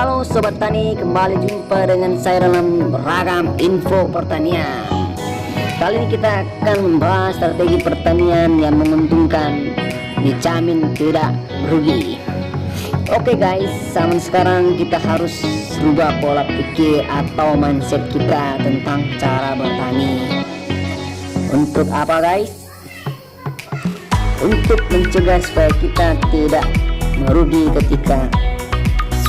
Halo Sobat Tani, kembali jumpa dengan saya dalam ragam info pertanian. Kali ini kita akan membahas strategi pertanian yang menguntungkan, dijamin tidak rugi. Oke guys, zaman sekarang kita harus rubah pola pikir atau mindset kita tentang cara bertani. Untuk apa guys? Untuk mencegah supaya kita tidak merugi ketika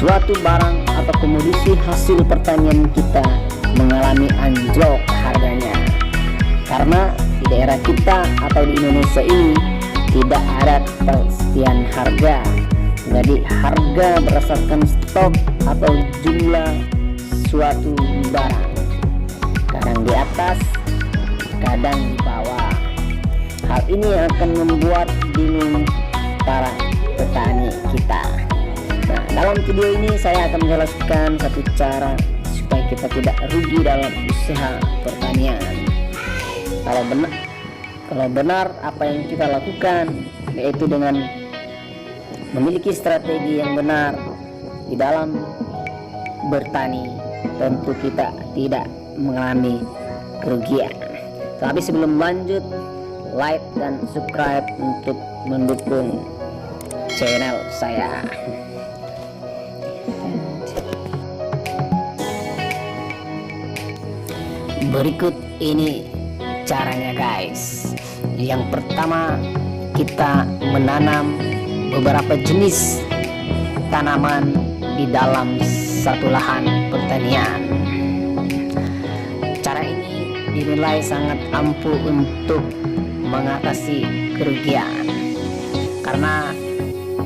suatu barang atau komoditi hasil pertanian kita mengalami anjlok harganya. Karena di daerah kita atau di Indonesia ini tidak ada kepastian harga. Jadi harga berdasarkan stok atau jumlah suatu barang, kadang di atas, kadang di bawah. Hal ini akan membuat bingung para petani kita. Nah, dalam video ini saya akan menjelaskan satu cara supaya kita tidak rugi dalam usaha pertanian. Kalau benar apa yang kita lakukan, yaitu dengan memiliki strategi yang benar di dalam bertani, tentu kita tidak mengalami kerugian. Tapi sebelum lanjut, like dan subscribe untuk mendukung channel saya. Berikut ini caranya guys. Yang pertama, kita menanam beberapa jenis tanaman di dalam satu lahan pertanian. Cara ini dinilai sangat ampuh untuk mengatasi kerugian, karena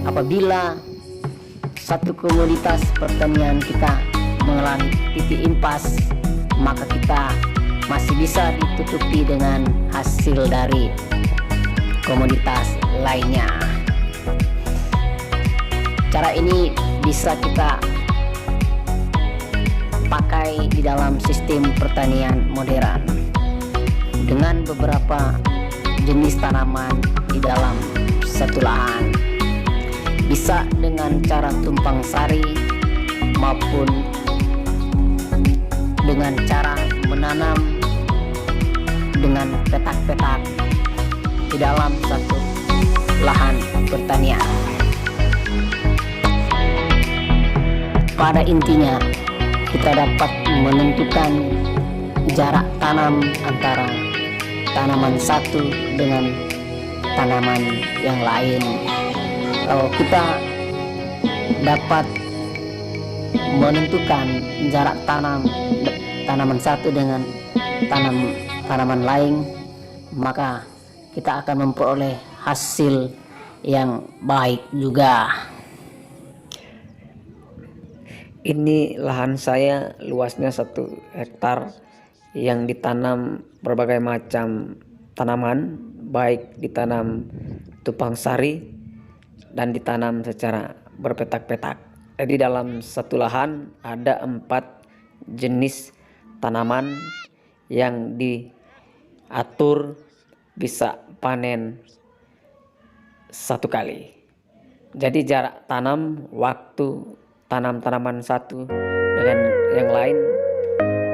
apabila satu komoditas pertanian kita mengalami titik impas, maka kita masih bisa ditutupi dengan hasil dari komoditas lainnya. Cara ini bisa kita pakai di dalam sistem pertanian modern dengan beberapa jenis tanaman di dalam satu lahan. Bisa dengan cara tumpang sari maupun dengan cara menanam dengan petak-petak di dalam satu lahan pertanian. Pada intinya kita dapat menentukan jarak tanam antara tanaman satu dengan tanaman yang lain. Kalau kita dapat menentukan jarak tanaman satu dengan tanaman lain, maka kita akan memperoleh hasil yang baik juga. Ini lahan saya luasnya 1 hektar yang ditanam berbagai macam tanaman, baik ditanam tumpang sari dan ditanam secara berpetak-petak. Jadi dalam satu lahan ada 4 jenis tanaman yang diatur bisa panen 1 kali. Jadi jarak tanam, waktu tanam tanaman satu dengan yang lain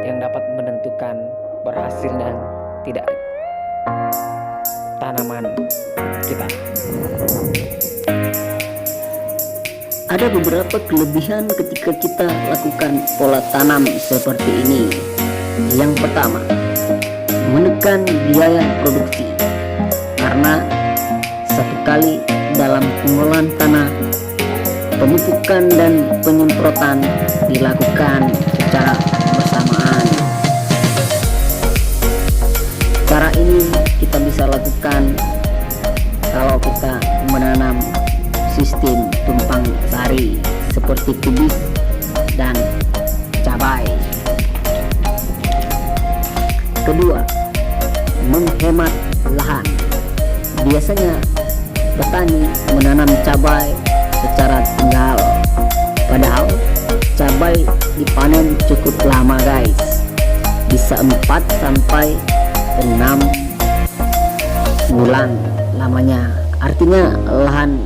yang dapat menentukan berhasil dan tidak tanaman kita. Ada beberapa kelebihan ketika kita lakukan pola tanam seperti ini. Yang pertama, menekan biaya produksi, karena satu kali dalam pengolahan tanah, pemupukan dan penyemprotan dilakukan secara bersamaan. Cara ini kita bisa lakukan kalau kita menanam sistem tumpang sari seperti kubis dan cabai. Kedua, menghemat lahan. Biasanya petani menanam cabai secara tunggal, padahal cabai dipanen cukup lama guys, bisa 4 sampai 6 bulan lamanya. Artinya lahan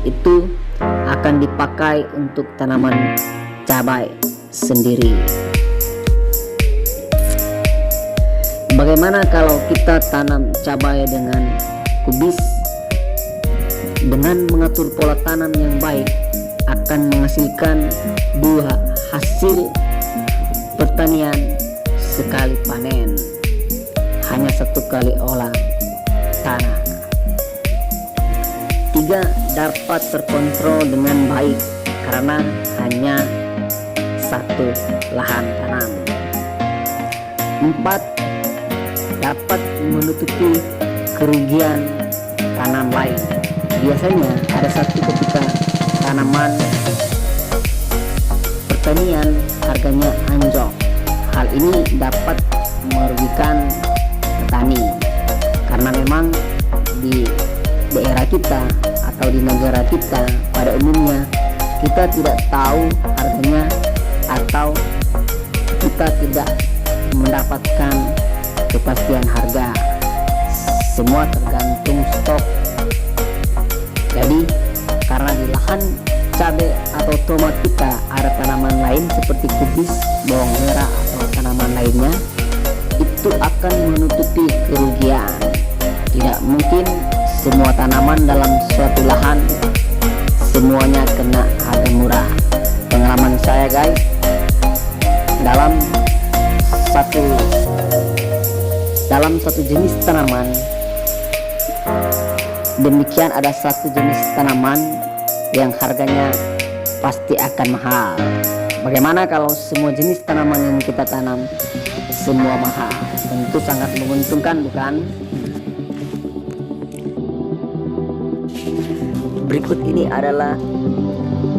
itu akan dipakai untuk tanaman cabai sendiri. Bagaimana kalau kita tanam cabai dengan kubis? Dengan mengatur pola tanam yang baik akan menghasilkan 2 hasil pertanian sekali panen, hanya 1 kali olah tanah. 3. Dapat terkontrol dengan baik karena hanya 1 lahan tanam. 4. Dapat menutupi kerugian tanam lain. Biasanya ada satu ketika tanaman pertanian harganya anjlok. Hal ini dapat merugikan petani karena memang di daerah kita atau di negara kita pada umumnya kita tidak tahu harganya atau kita tidak mendapatkan kepastian harga. Semua tergantung stok. Jadi karena di lahan cabai atau tomat kita ada tanaman lain seperti kubis, bawang merah atau tanaman lainnya, itu akan menutupi kerugian. Tidak mungkin semua tanaman dalam suatu lahan semuanya kena harga murah. Pengalaman saya guys, dalam satu jenis tanaman, demikian ada satu jenis tanaman yang harganya pasti akan mahal. Bagaimana kalau semua jenis tanaman yang kita tanam semua mahal? Tentu sangat menguntungkan, bukan? Berikut ini adalah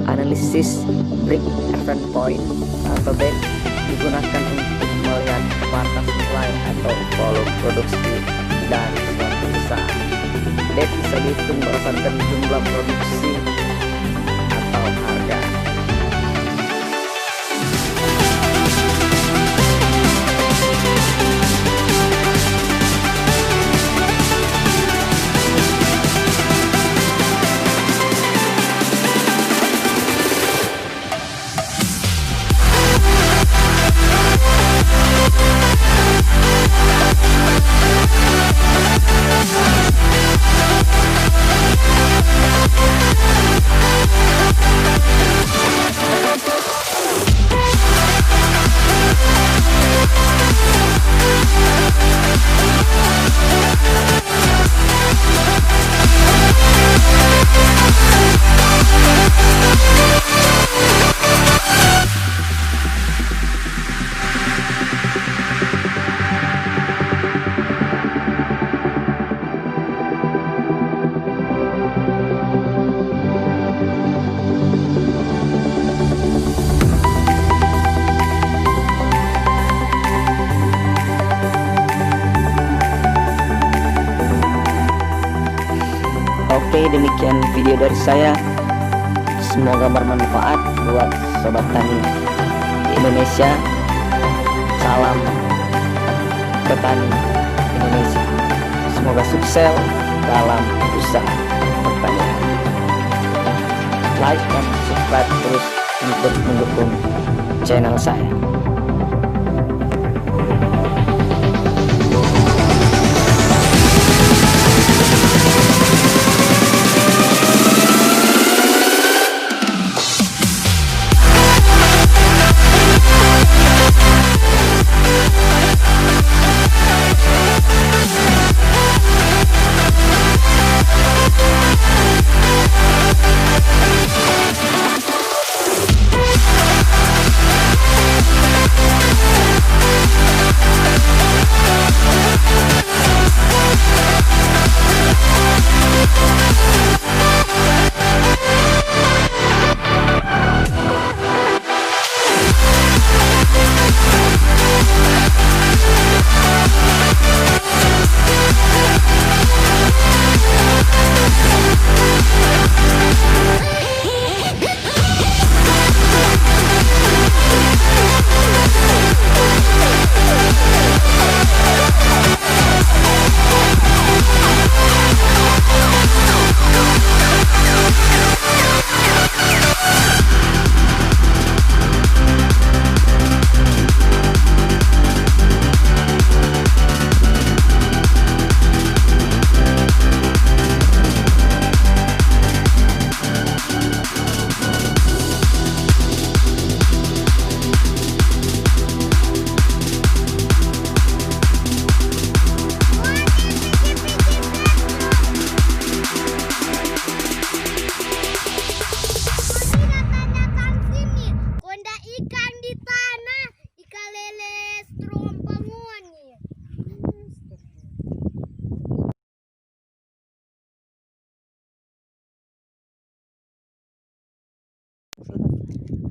analisis break even point atau baik digunakan untuk melihat market supply atau volume produksi dan suatu usaha. Dia bisa dihitung berdasarkan jumlah produksi atau harga. Oke, demikian video dari saya. Semoga bermanfaat buat sobat tani di Indonesia. Salam petani Indonesia. Semoga sukses dalam usaha pertanian. Like dan subscribe terus untuk mendukung channel saya.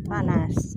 panas.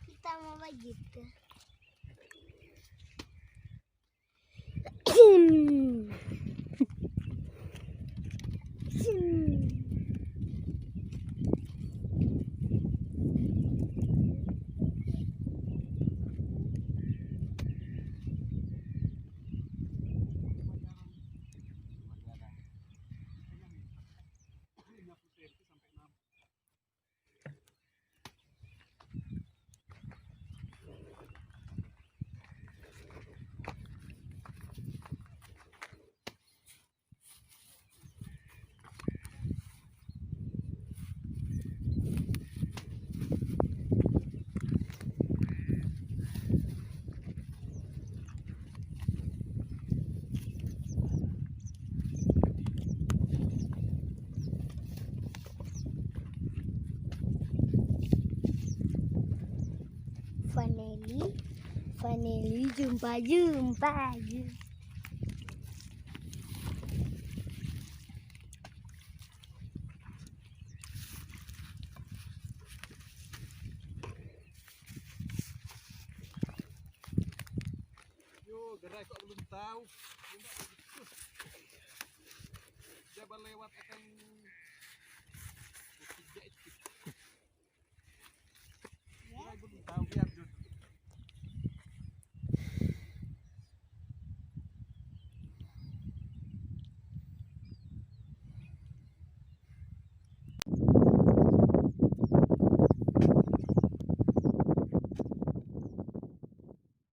Kita mau begitu. Vaneli jumpa. Yo, gerai kok belum tahu. Jabar lewat akan Gerai belum tahu biar